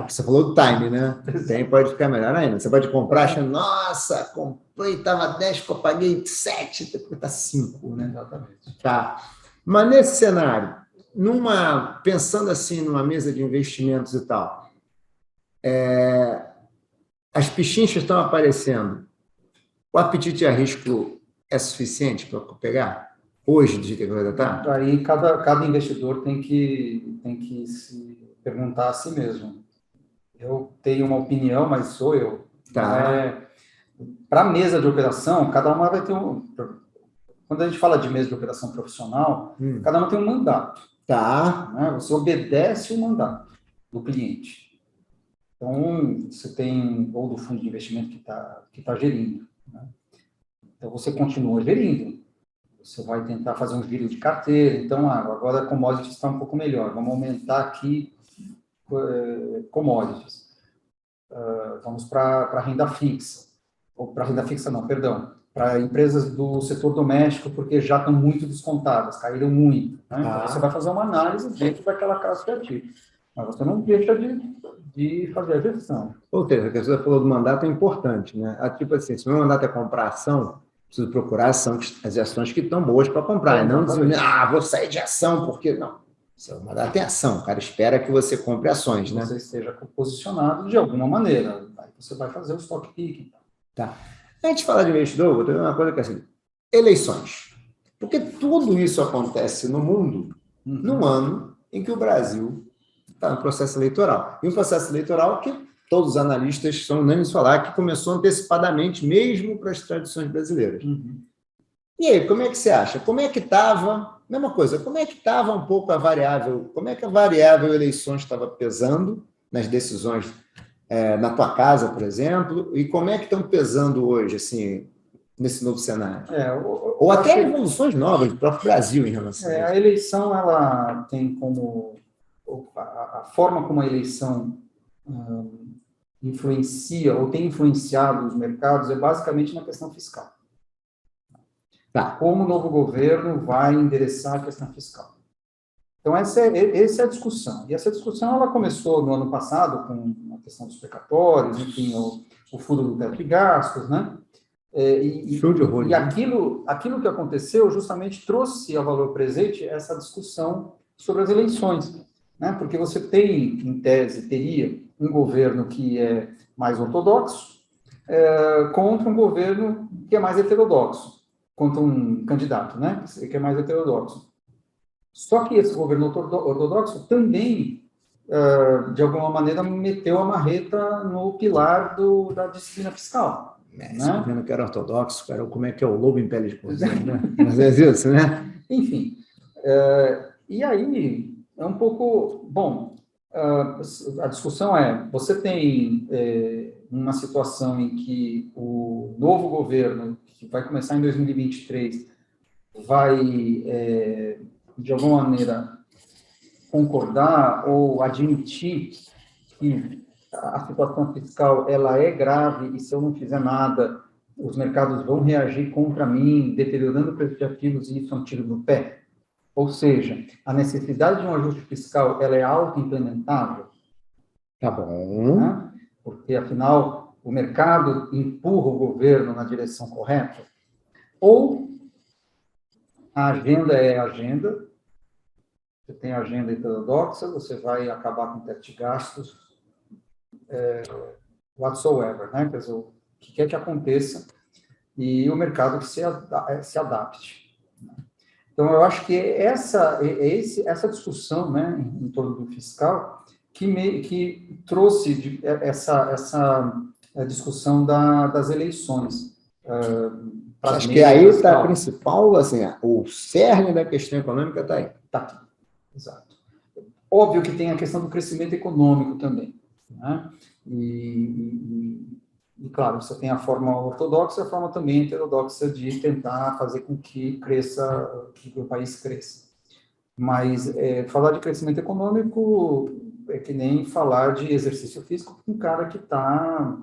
Você falou do time, né? Tem, pode ficar melhor ainda. Você pode comprar achando, nossa, comprei, estava 10, eu paguei 7, depois está 5, né? Exatamente. Tá. Mas nesse cenário, pensando assim numa mesa de investimentos e tal, as pichinchas estão aparecendo. O apetite a risco é suficiente para pegar? Hoje, do jeito que a coisa está? Aí cada investidor tem que se perguntar a si mesmo. Eu tenho uma opinião, mas sou eu. Tá. Para a mesa de operação, cada uma vai ter quando a gente fala de mesa de operação profissional, cada uma tem um mandato. Tá. Né? Você obedece o mandato do cliente. Então, você tem, ou do fundo de investimento que tá gerindo. Né? Então, você continua gerindo. Você vai tentar fazer um giro de carteira. Então, agora a commodities está um pouco melhor. Vamos aumentar aqui commodities. Vamos para a renda fixa. Ou para renda fixa não, perdão. Para empresas do setor doméstico, porque já estão muito descontadas, caíram muito. Né? Então, você vai fazer uma análise dentro daquela classe de ativo. Mas você não deixa de fazer a gestão. Ou seja, a questão que você falou do mandato é importante, né? Tipo assim, se o meu mandato é comprar ação, preciso procurar as ações que estão boas para comprar. E não dizer, vou sair de ação, porque não. Seu mandato tem ação, o cara espera que você compre ações, né? Você esteja posicionado de alguma maneira. Aí você vai fazer o stock picking. Tá. Antes de falar de investidor, vou ter uma coisa que é assim, eleições. Porque tudo isso acontece no mundo num ano em que o Brasil está no processo eleitoral. E um processo eleitoral que todos os analistas são unânimes falar que começou antecipadamente, mesmo para as tradições brasileiras. E aí, como é que você acha? Como é que estava, mesma coisa, como é que estava um pouco a variável, como é que a variável eleições estava pesando nas decisões na tua casa, por exemplo, e como é que estão pesando hoje, assim, nesse novo cenário? Ou até evoluções novas do próprio Brasil em relação a isso. A eleição, ela tem como... A forma como a eleição influencia ou tem influenciado os mercados é basicamente na questão fiscal. Tá. Como o novo governo vai endereçar a questão fiscal. Então, essa é a discussão. E essa discussão ela começou no ano passado com a questão dos precatórios, enfim, o furo do teto de gastos, né? Show de horror, e aquilo que aconteceu justamente trouxe ao valor presente essa discussão sobre as eleições, né? Porque você tem, em tese, teria um governo que é mais ortodoxo contra um governo que é mais heterodoxo, contra um candidato, né? Que é mais heterodoxo. Só que esse governo ortodoxo também, de alguma maneira, meteu a marreta no pilar da disciplina fiscal. Esse governo que era ortodoxo, cara, como é que é o lobo em pele de cordeiro, né? Mas é isso, né? Enfim, e aí é um pouco... Bom, a discussão você tem uma situação em que o novo governo, que vai começar em 2023, vai, de alguma maneira, concordar ou admitir que a situação fiscal ela é grave e se eu não fizer nada, os mercados vão reagir contra mim, deteriorando o preço de ativos e isso é um tiro no pé. Ou seja, a necessidade de um ajuste fiscal ela é auto-implementável. Tá bom. Né? Porque, afinal, o mercado empurra o governo na direção correta. Ou a agenda é a agenda, você tem a agenda heterodoxa, você vai acabar com o teto de gastos, whatsoever, né? Quer dizer, o que quer que aconteça, e o mercado que se adapte. Então, eu acho que essa discussão, né, em torno do fiscal, que trouxe essa discussão das eleições. Acho que aí está a principal, assim, o cerne da questão econômica está aí. Está aqui, exato. Óbvio que tem a questão do crescimento econômico também, né? E, claro, você tem a forma ortodoxa e a forma também heterodoxa de tentar fazer com que o país cresça. Mas falar de crescimento econômico é que nem falar de exercício físico com um cara que está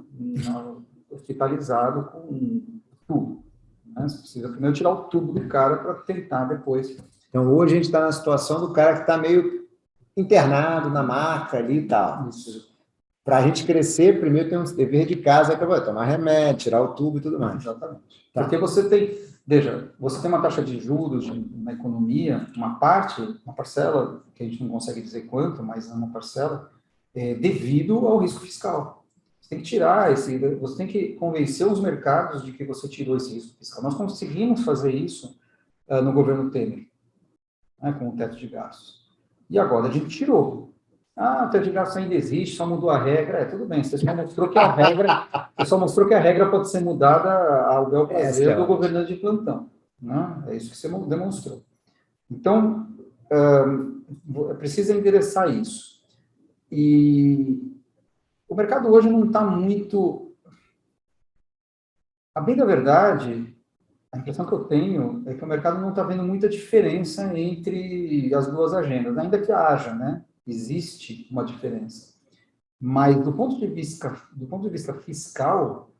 hospitalizado com tubo. Né? Você precisa primeiro tirar o tubo do cara para tentar depois. Então, hoje a gente está na situação do cara que está meio internado na maca ali e tal. Para a gente crescer, primeiro tem um dever de casa que é tomar remédio, tirar o tubo e tudo mais. Exatamente. Tá. Porque você tem uma taxa de juros na economia, uma parcela, que a gente não consegue dizer quanto, mas é uma parcela, devido ao risco fiscal. Você tem que você tem que convencer os mercados de que você tirou esse risco fiscal. Nós conseguimos fazer isso no governo Temer, né, com o teto de gastos. E agora a gente tirou. O teto de gastos ainda existe, só mudou a regra. Tudo bem, você só mostrou que a regra pode ser mudada ao bel prazer do governante de plantão. Né? É isso que você demonstrou. Então, precisa endereçar isso. E o mercado hoje não está muito... A bem da verdade, a impressão que eu tenho é que o mercado não está vendo muita diferença entre as duas agendas, ainda que haja, né? Existe uma diferença. Mas, do ponto de vista fiscal,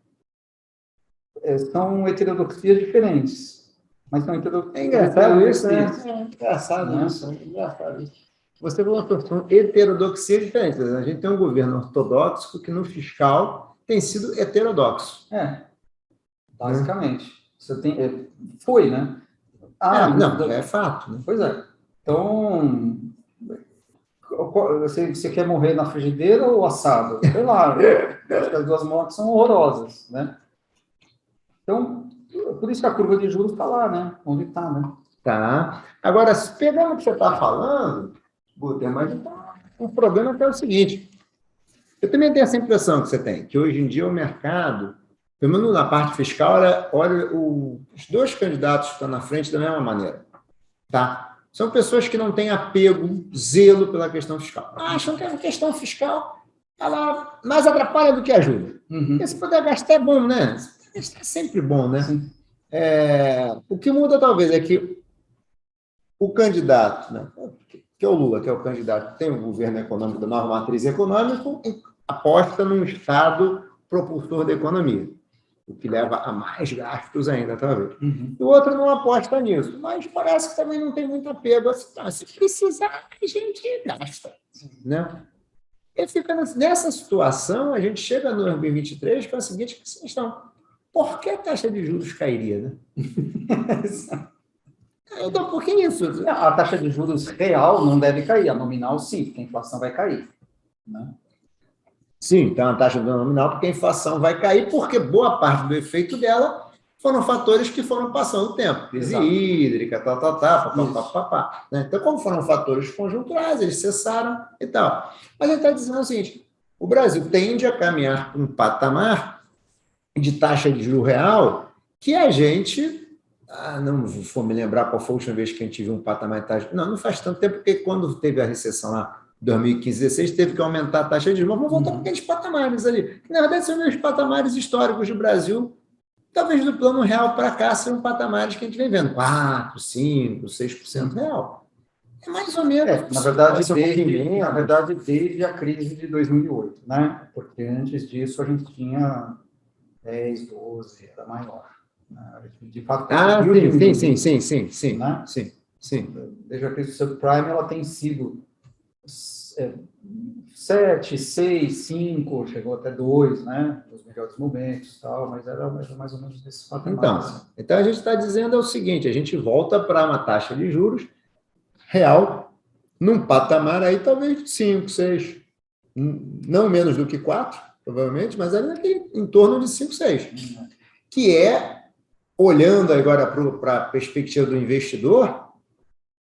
são heterodoxias diferentes. Mas são heterodoxias. É engraçado isso, né? É engraçado isso. Você falou que são heterodoxias diferentes. A gente tem um governo ortodoxo que, no fiscal, tem sido heterodoxo. Basicamente. Você tem... Foi, né? É fato. Né? Pois é. Então... Você quer morrer na frigideira ou assado? Sei lá, acho que as duas mortes são horrorosas, né? Então, por isso que a curva de juros está lá, né? Onde está, né? Tá. Agora, pegando o que você está falando, Guter, mas o problema é o seguinte, eu também tenho essa impressão que você tem, que hoje em dia o mercado, pelo menos na parte fiscal, olha os dois candidatos que estão na frente da mesma maneira, tá? São pessoas que não têm apego, zelo pela questão fiscal. Acham que a questão fiscal ela mais atrapalha do que ajuda. Porque se puder gastar é bom, né? Se puder gastar é sempre bom, né? O que muda talvez é que o candidato, né, que é o Lula, que é o candidato que tem o governo econômico da nova matriz econômica, aposta num Estado propulsor da economia. o que leva a mais gastos ainda, talvez. Uhum. E o outro não aposta nisso, mas parece que também não tem muito apego a se precisar, a gente gasta, né? E fica nessa situação, a gente chega no 2023 com a seguinte questão: por que a taxa de juros cairia, né? Então, por que isso? A taxa de juros real não deve cair, a nominal sim, porque a inflação vai cair, né? Sim, então a taxa nominal, porque a inflação vai cair, porque boa parte do efeito dela foram fatores que foram passando o tempo. Crise hídrica, papapá. Né? Então, como foram fatores conjunturais, eles cessaram e tal. Mas ele está dizendo o seguinte: o Brasil tende a caminhar para um patamar de taxa de juro real que a gente... não vou me lembrar qual foi a última vez que a gente viu um patamar de taxa... Não faz tanto tempo, porque quando teve a recessão lá, 2015, 2016, teve que aumentar a taxa de juros, mas vamos voltar para aqueles patamares ali. Que, na verdade, são os patamares históricos do Brasil. Talvez do plano real para cá sejam patamares que a gente vem vendo, 4%, 5%, 6% real. É mais ou menos. Na verdade, desde a crise de 2008, né? Porque antes disso a gente tinha 10, 12, era maior. Né? De fato, Sim. Né? Sim. Desde a crise do subprime, ela tem sido 7, 6, 5, chegou até 2, né? Nos melhores momentos, tal, mas era mais ou menos desse patamar. Então a gente está dizendo o seguinte: a gente volta para uma taxa de juros real, num patamar aí talvez de 5, 6, não menos do que 4, provavelmente, mas ali naquele, em torno de 5, 6, que é, olhando agora para a perspectiva do investidor,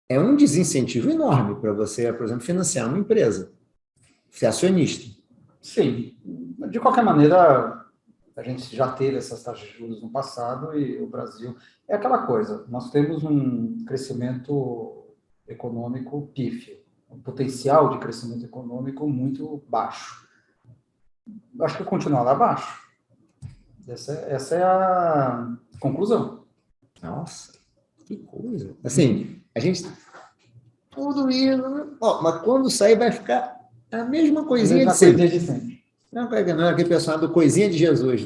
é um desincentivo enorme para você, por exemplo, financiar uma empresa, ser acionista. Sim. De qualquer maneira, a gente já teve essas taxas de juros no passado e o Brasil... É aquela coisa, nós temos um crescimento econômico pífio, um potencial de crescimento econômico muito baixo. Acho que continuará baixo. Essa é a conclusão. Nossa, que coisa. Assim, a gente... Tudo isso... mas quando sair vai ficar a mesma coisinha de sempre. Não é aquele personagem do Coisinha de Jesus.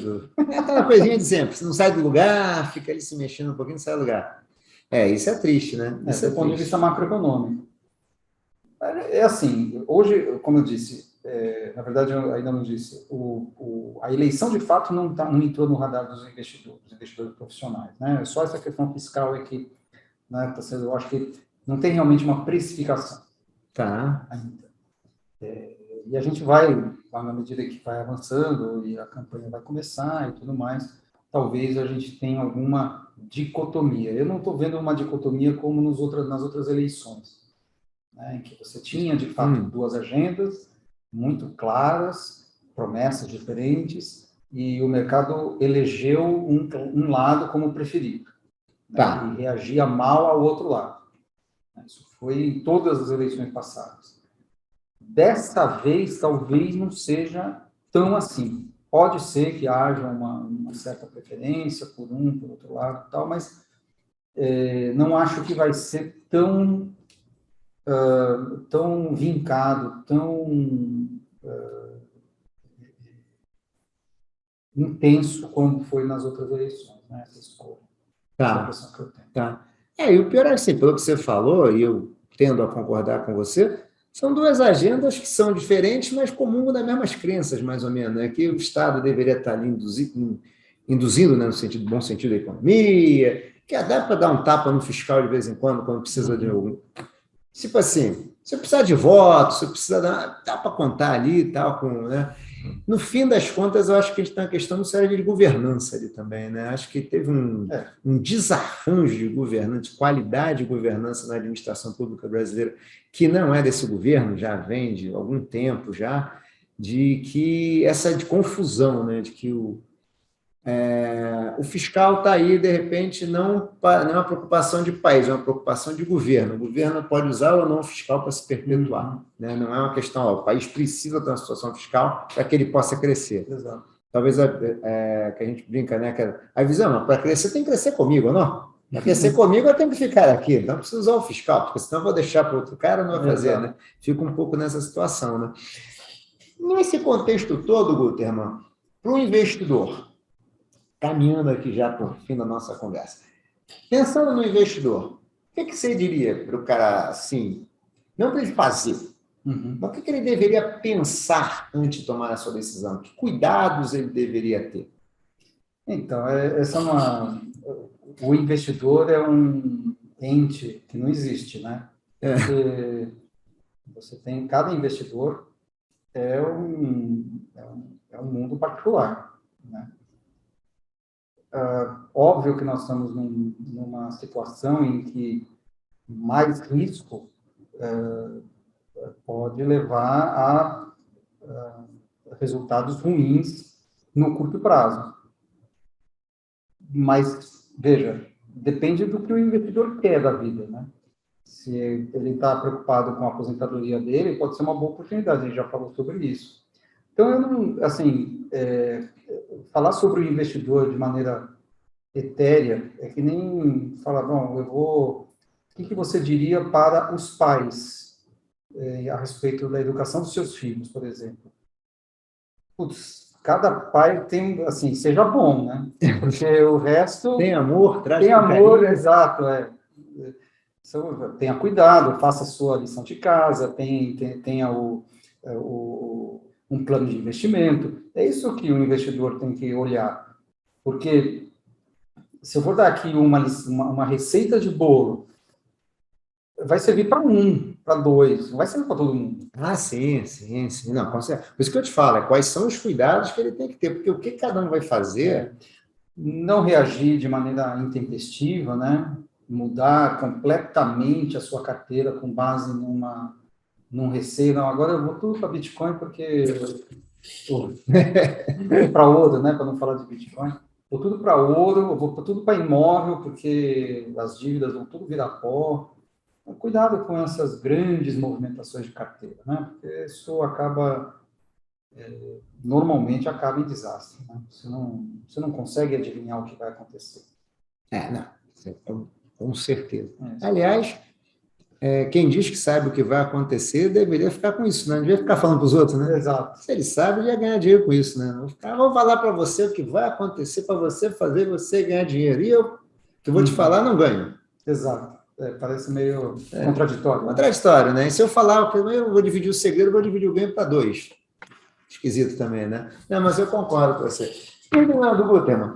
É aquela coisinha de sempre. Você não sai do lugar, fica ali se mexendo um pouquinho, não sai do lugar. Isso é triste, né? Isso do ponto de vista macroeconômico. É assim, hoje, como eu disse, na verdade eu ainda não disse, a eleição de fato não entrou no radar dos investidores profissionais, né? Só essa questão fiscal é que, né, tá sendo, eu acho que não tem realmente uma precificação. Tá. Ainda. E a gente vai, na medida que vai avançando e a campanha vai começar e tudo mais, talvez a gente tenha alguma dicotomia. Eu não estou vendo uma dicotomia como nas outras eleições, né, em que você tinha, de fato, duas agendas muito claras, promessas diferentes, e o mercado elegeu um lado como preferido, né, e reagia mal ao outro lado. Isso foi em todas as eleições passadas. Dessa vez, talvez não seja tão assim. Pode ser que haja uma certa preferência por por outro lado, tal, mas não acho que vai ser tão vincado, tão intenso como foi nas outras eleições, né? Essa escolha. Essa é a impressão que eu tenho. Tá. E o pior é assim, pelo que você falou, e eu tendo a concordar com você, são duas agendas que são diferentes, mas comungam das mesmas crenças, mais ou menos, né? Que o Estado deveria estar ali induzindo, né, no bom sentido da economia, que dá para dar um tapa no fiscal de vez em quando precisa de algum... Tipo assim, você precisa de voto, você precisa dá para contar ali e tal, né? No fim das contas, eu acho que a gente tem uma questão séria de governança ali também, né? Acho que teve um desarranjo de governança, de qualidade de governança na administração pública brasileira, que não é desse governo, já vem de algum tempo já, de que essa de confusão, né? De que o fiscal está aí, de repente, não é uma preocupação de país, é uma preocupação de governo. O governo pode usar ou não o fiscal para se perpetuar. Né? Não é uma questão, o país precisa ter uma situação fiscal para que ele possa crescer. Exato. Talvez que a gente brinca, né? Que a visão, para crescer tem que crescer comigo, não? Para crescer comigo eu tenho que ficar aqui, não preciso usar o fiscal, porque senão eu vou deixar para outro cara, não vai fazer. Né? Fica um pouco nessa situação. Né? Nesse contexto todo, Guterman, para o investidor, caminhando aqui já para o fim da nossa conversa. Pensando no investidor, o que você diria para o cara, assim, não para ele fazer, mas o que ele deveria pensar antes de tomar a sua decisão? Que cuidados ele deveria ter? Então, essa é o investidor é um ente que não existe, né? Porque você tem, cada investidor é um mundo particular, né? Óbvio que nós estamos numa situação em que mais risco pode levar a resultados ruins no curto prazo. Mas, veja, depende do que o investidor quer da vida, né? Se ele está preocupado com a aposentadoria dele, pode ser uma boa oportunidade, a gente já falou sobre isso. Então, eu não, assim, falar sobre o investidor de maneira etérea é que nem falar, bom, o que você diria para os pais a respeito da educação dos seus filhos, por exemplo? Putz, cada pai tem, assim, seja bom, né? Porque o resto... Tem amor, traz Tem amor, carinho. exato, Tenha cuidado, faça a sua lição de casa, tenha um plano de investimento. É isso que o investidor tem que olhar. Porque se eu for dar aqui uma receita de bolo, vai servir para um, para dois, não vai servir para todo mundo. Ah, sim. Não, por isso que eu te falo, quais são os cuidados que ele tem que ter, porque o que cada um vai fazer... Não reagir de maneira intempestiva, né? Mudar completamente a sua carteira com base num receio. Não, agora eu vou tudo para Bitcoin porque... para ouro, né? Para não falar de Bitcoin. Vou tudo para ouro, eu vou tudo para imóvel porque as dívidas vão tudo virar pó. Cuidado com essas grandes movimentações de carteira, né? Porque isso normalmente acaba em desastre, né? Você não consegue adivinhar o que vai acontecer. Não, com certeza. Aliás, quem diz que sabe o que vai acontecer deveria ficar com isso, né? Não devia ficar falando para os outros, né? Exato. Se ele sabe, ele ia ganhar dinheiro com isso, né? Vou falar para você o que vai acontecer para você fazer você ganhar dinheiro. E eu, que vou te falar, não ganho. Exato. Parece meio contraditório. Contraditório, né? E se eu falar que eu vou dividir o segredo, eu vou dividir o ganho para dois. Esquisito também, né? Não, mas eu concordo com você. Fernando Guterman,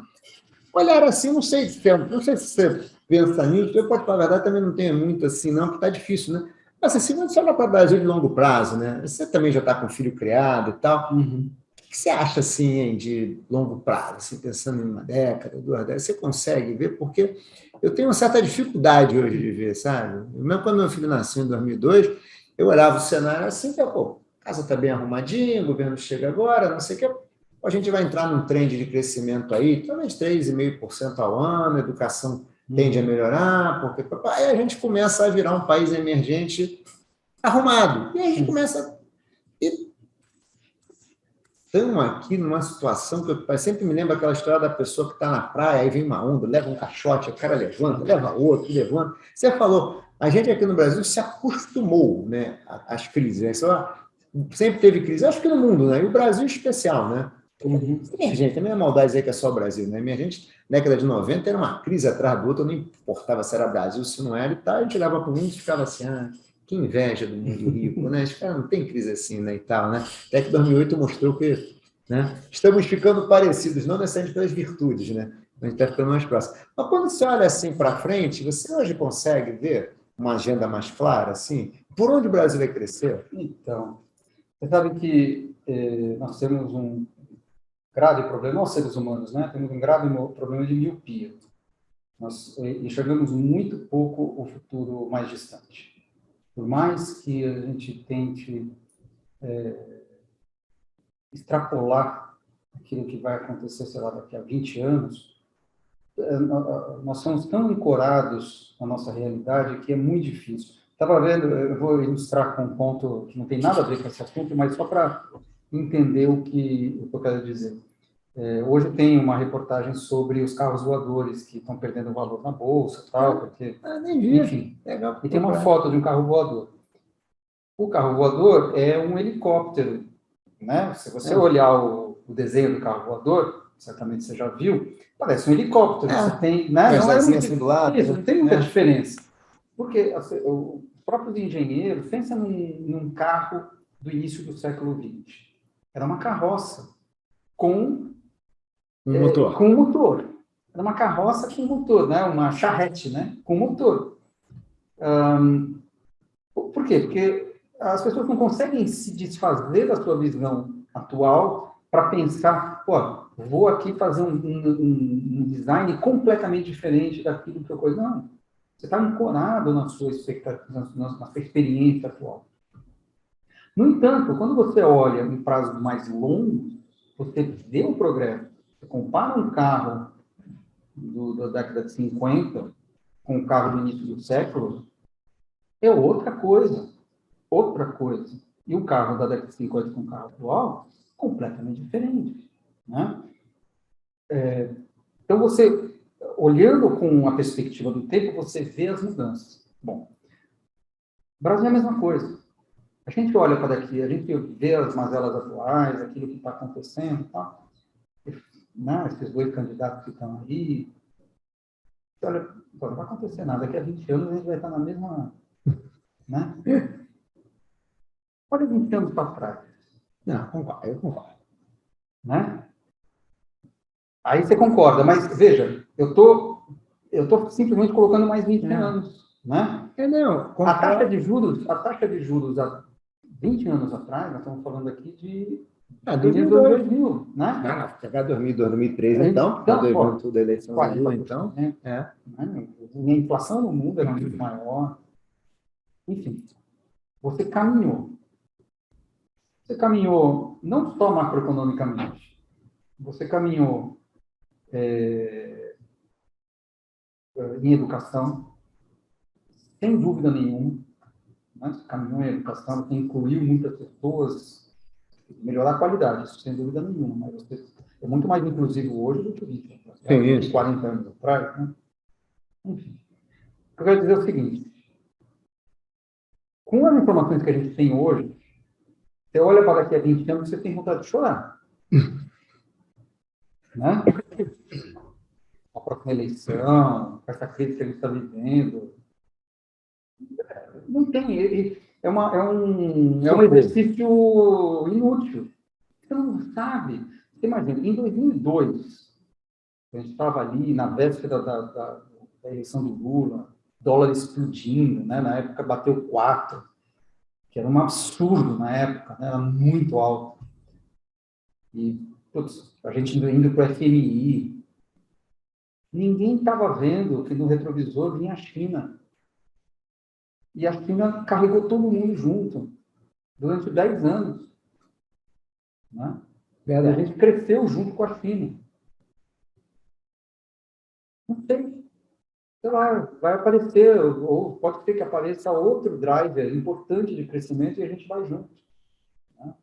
olhar assim, não sei se você pensa nisso, eu, para falar a verdade, também não tenho muito assim, não, porque está difícil, né? Mas assim, quando você olha para o Brasil de longo prazo, né? Você também já está com filho criado e tal. Uhum. O que você acha, assim, hein, de longo prazo, assim, pensando em uma década, 2 décadas? Você consegue ver? Porque eu tenho uma certa dificuldade hoje de ver, sabe? Mesmo quando meu filho nasceu em 2002, eu olhava o cenário assim, que, pô, a casa está bem arrumadinha, o governo chega agora, não sei o que, a gente vai entrar num trend de crescimento aí, talvez 3,5% ao ano, a educação tende a melhorar, porque aí a gente começa a virar um país emergente arrumado. E aí a gente começa... Estamos aqui numa situação que eu sempre me lembro aquela história da pessoa que está na praia, aí vem uma onda, leva um caixote, o cara levanta, leva outro, levanta. Você falou, a gente aqui no Brasil se acostumou, né, às crises. Né? Sempre teve crise, acho que no mundo, né? E o Brasil em especial, né? Emergente, também é maldade dizer que é só o Brasil, né? Emergente, década de 90, era uma crise atrás do outro, não importava se era Brasil, se não era, e tal, a gente olhava para o mundo e ficava assim, que inveja do mundo rico, né? Os caras não tem crise assim, né, e tal, né? Até que 2008 mostrou que, né, estamos ficando parecidos, não necessariamente pelas virtudes, né? A gente está ficando mais próximo. Mas quando você olha assim para frente, você hoje consegue ver uma agenda mais clara, assim? Por onde o Brasil vai crescer? Então, você sabe que nós temos um grave problema, nós seres humanos, né? Temos um grave problema de miopia. Nós enxergamos muito pouco o futuro mais distante. Por mais que a gente tente extrapolar aquilo que vai acontecer, sei lá, daqui a 20 anos, nós somos tão ancorados na nossa realidade que é muito difícil. Estava vendo, eu vou ilustrar com um ponto que não tem nada a ver com esse assunto, mas só para entender o que eu quero dizer. Hoje tem uma reportagem sobre os carros voadores que estão perdendo valor na bolsa e tal, porque... nem vi. Enfim, legal. E tem uma foto de um carro voador. O carro voador é um helicóptero, né? Se você olhar o desenho do carro voador, certamente você já viu, parece um helicóptero. Você tem, né? Não é assim do lado. Isso, não tem muita diferença. Porque assim, os próprios engenheiros, pensa num carro do início do século XX. Era uma carroça com motor. Com motor. Era uma carroça com motor, né? Uma charrete, né? Com motor. Por quê? Porque as pessoas não conseguem se desfazer da sua visão atual para pensar, pô, vou aqui fazer um design completamente diferente daquilo que eu conheço. Não. Você está ancorado na sua expectativa, na sua experiência atual. No entanto, quando você olha em prazos mais longos, você vê o progresso. Você compara um carro da década de 50 com um carro do início do século, é outra coisa. Outra coisa. E o carro da década de 50 com o carro atual, completamente diferente. Né? Então, você, olhando com a perspectiva do tempo, você vê as mudanças. Bom, o Brasil é a mesma coisa. A gente olha para daqui, a gente vê as mazelas atuais, aquilo que está acontecendo, tá? Né? Esses dois candidatos que estão aí. Olha, não vai acontecer nada. Daqui a 20 anos a gente vai estar na mesma... Né? Olha 20 anos para trás. Não, concordo, eu concordo. Né? Aí você concorda, mas veja, eu tô simplesmente colocando mais 20 anos. Né? Não, a taxa de juros há 20 anos atrás, nós estamos falando aqui de 2000, né? Não, pegar 2000, 2003, então, quando eu vi tudo a eleição da Lula, então, né? A inflação no mundo era muito maior. Enfim, você caminhou. Você caminhou não só macroeconomicamente, você caminhou em educação, sem dúvida nenhuma. Né? Você caminhou em educação, você incluiu muitas pessoas, melhorar a qualidade, isso sem dúvida nenhuma, mas você é muito mais inclusivo hoje do que 20 anos atrás, 40 anos atrás. Né? Enfim, o que eu quero dizer é o seguinte, com as informações que a gente tem hoje, você olha para daqui a 20 anos e você tem vontade de chorar. Né? A próxima eleição, essa crise que a gente está vivendo, não tem. É um exercício inútil. Você não sabe. Você imagina, em 2002, a gente estava ali na véspera da eleição do Lula, dólar explodindo, né? Na época bateu 4, que era um absurdo na época, né? Era muito alto. E, putz, a gente indo para o FMI. Ninguém estava vendo que no retrovisor vinha a China. E a China carregou todo mundo junto durante 10 anos. Né? E a gente cresceu junto com a China. Não sei. Sei lá, vai aparecer, ou pode ser que apareça outro driver importante de crescimento e a gente vai junto. Né?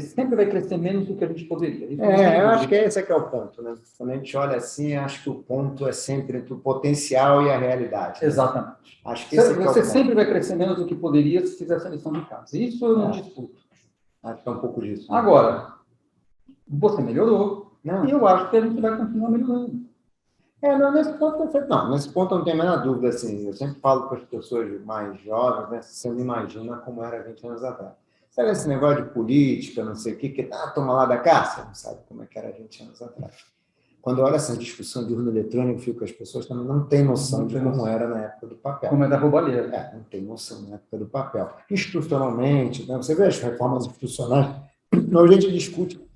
Sempre vai crescer menos do que a gente poderia. Eu acho que esse é que é o ponto. Né? Quando a gente olha assim, acho que o ponto é sempre entre o potencial e a realidade. Né? Exatamente. Acho que você sempre vai crescer menos do que poderia se fizer essa lição de casa. Isso eu não disputo. Acho que é um pouco disso. Né? Agora, você melhorou. E eu acho que a gente vai continuar melhorando. Nesse ponto eu não tenho a menor dúvida. Assim, eu sempre falo para as pessoas mais jovens, né, você não imagina como era 20 anos atrás. Sabe esse negócio de política, não sei o que toma lá da cá? Você não sabe como é que era 20 anos atrás. Quando eu olho essa discussão de urna eletrônica, eu fico com as pessoas também não têm noção de como era na época do papel. Como é da roubalheira. Não tem noção na época do papel. Institucionalmente, né, você vê as reformas institucionais, a gente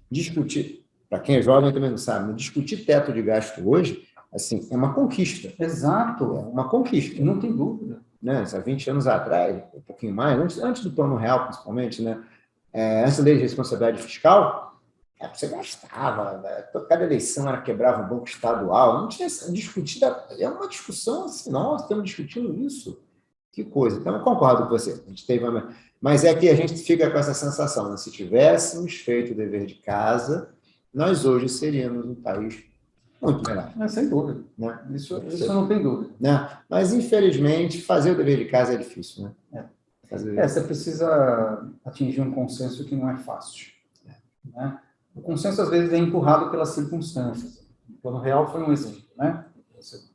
discutir, para quem é jovem também não sabe, discutir teto de gasto hoje, assim, é uma conquista. Exato. É uma conquista. Não tem dúvida. Né? Há 20 anos atrás, um pouquinho mais, antes do Plano Real, principalmente, né? Antes da lei de responsabilidade fiscal, você gastava, cada eleição era quebrava o banco estadual, não tinha discutido, é uma discussão assim, nossa, estamos discutindo isso, que coisa. Então, eu concordo com você, a gente teve mas é que a gente fica com essa sensação, né? Se tivéssemos feito o dever de casa, nós hoje seríamos um país muito melhor. Sem dúvida. Né? Isso não tem dúvida. Né? Mas, infelizmente, fazer o dever de casa é difícil. Né? Você precisa atingir um consenso que não é fácil. Né? O consenso, às vezes, é empurrado pelas circunstâncias. O Plano Real foi um exemplo, né?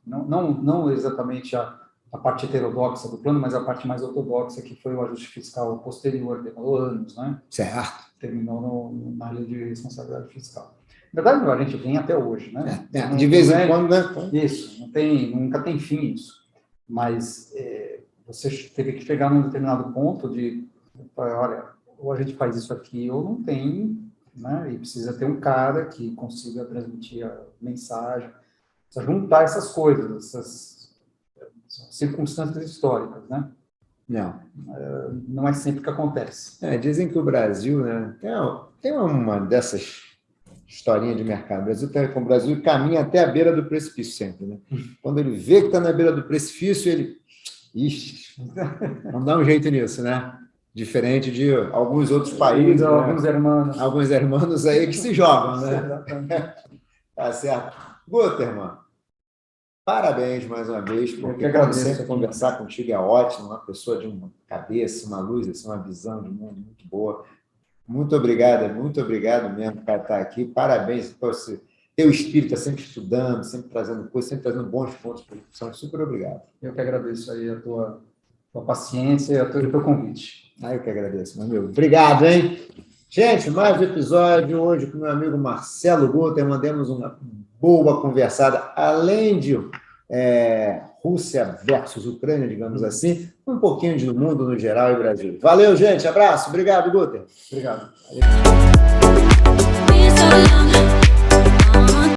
Não exatamente a parte heterodoxa do plano, mas a parte mais ortodoxa, que foi o ajuste fiscal posterior, demorou anos, né? Certo. Terminou na lei de responsabilidade fiscal. Na verdade, a gente vem até hoje, né? De vez em quando, né? Isso, nunca tem fim isso. Mas você teve que chegar num determinado ponto de, olha, ou a gente faz isso aqui ou não tem, né? E precisa ter um cara que consiga transmitir a mensagem, precisa juntar essas coisas, essas circunstâncias históricas, né? Não é sempre que acontece. Dizem que o Brasil, né, tem uma dessas historinhas de mercado. O Brasil caminha até a beira do precipício sempre, né? Quando ele vê que está na beira do precipício, ele... Ixi, vamos dar um jeito nisso, né? Diferente de alguns outros países. Alguns hermanos aí que se jogam, né? Tá certo. Guterman, parabéns mais uma vez, porque como sempre conversar contigo é ótimo, uma pessoa de uma cabeça, uma luz, assim, uma visão de mundo muito boa. Muito obrigado mesmo por estar aqui. Parabéns por você. Teu espírito está sempre estudando, sempre trazendo coisas, sempre trazendo bons pontos para a discussão. Super obrigado. Eu que agradeço aí a tua paciência e o teu convite. Eu que agradeço, meu amigo. Obrigado, hein? Gente, mais um episódio hoje com meu amigo Marcelo Guterman. Mandemos uma boa conversada, além de Rússia versus Ucrânia, digamos assim, um pouquinho de mundo no geral e Brasil. Valeu, gente. Abraço. Obrigado, Guterman. Obrigado. Valeu.